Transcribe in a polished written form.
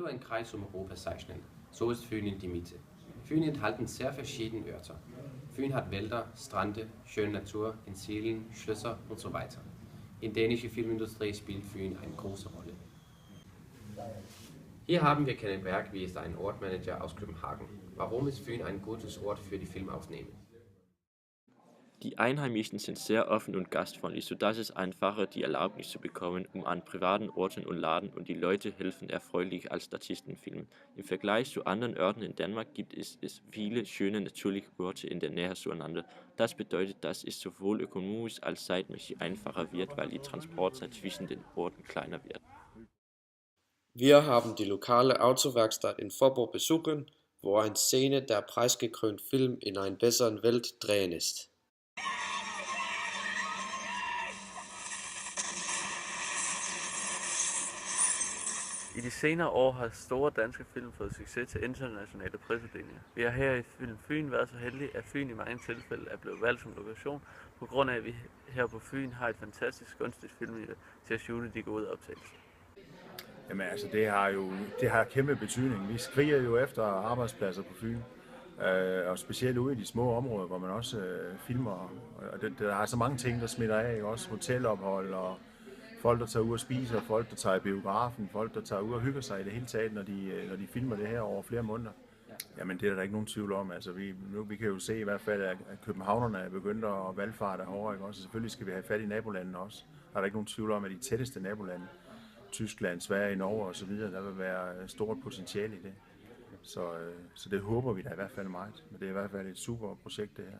du einen Kreis um Europa zeichnen, so ist Fyn in die Mitte. Fyn enthalten sehr verschiedene Örter. Fyn hat Wälder, Strände, schöne Natur, Inseln, Schlösser und so weiter. In der dänischen Filmindustrie spielt Fyn eine große Rolle. Hier haben wir Kenneth Berg, wie ist ein Ortmanager aus Kopenhagen. Warum ist Fyn ein gutes Ort für die Filmaufnahmen? Die Einheimischen sind sehr offen und gastfreundlich, sodass es einfacher die Erlaubnis zu bekommen, an privaten Orten und Laden und die Leute helfen erfreulich als Statisten filmen. Im Vergleich zu anderen Orten in Dänemark gibt es viele schöne natürliche Orte in der Nähe zueinander. Das bedeutet, dass es sowohl ökonomisch als zeitmäßig einfacher wird, weil die Transportzeit zwischen den Orten kleiner wird. Wir haben die lokale Autowerkstatt in Faaborg besuchen, wo eine Szene der preisgekrönte Film in einer besseren Welt drehen ist. I de senere år har store danske film fået succes til internationale prisuddelinger. Vi har her i Film Fyn været så heldige, at Fyn i mange tilfælde er blevet valgt som lokation, på grund af at vi her på Fyn har et fantastisk gunstigt filmmiljø til at shoote de gode optagelser. Jamen altså, det har kæmpe betydning. Vi skriger jo efter arbejdspladser på Fyn, og specielt ude i de små områder, hvor man også filmer. Og der er så mange ting, der smitter af, også hotelophold og folk, der tager ud og spiser, folk, der tager i biografen, folk, der tager ud og hygger sig i det hele taget, når de filmer det her over flere måneder. Jamen det er der ikke nogen tvivl om. Altså, vi kan jo se i hvert fald, at københavnerne er begyndt at valgfarte herovre, ikke? Også selvfølgelig skal vi have fat i nabolandene også. Der er der ikke nogen tvivl om, at de tætteste nabolande, Tyskland, Sverige, Norge og så videre, der vil være stort potentiale i det. Så det håber vi da i hvert fald meget. Men det er i hvert fald et super projekt det her.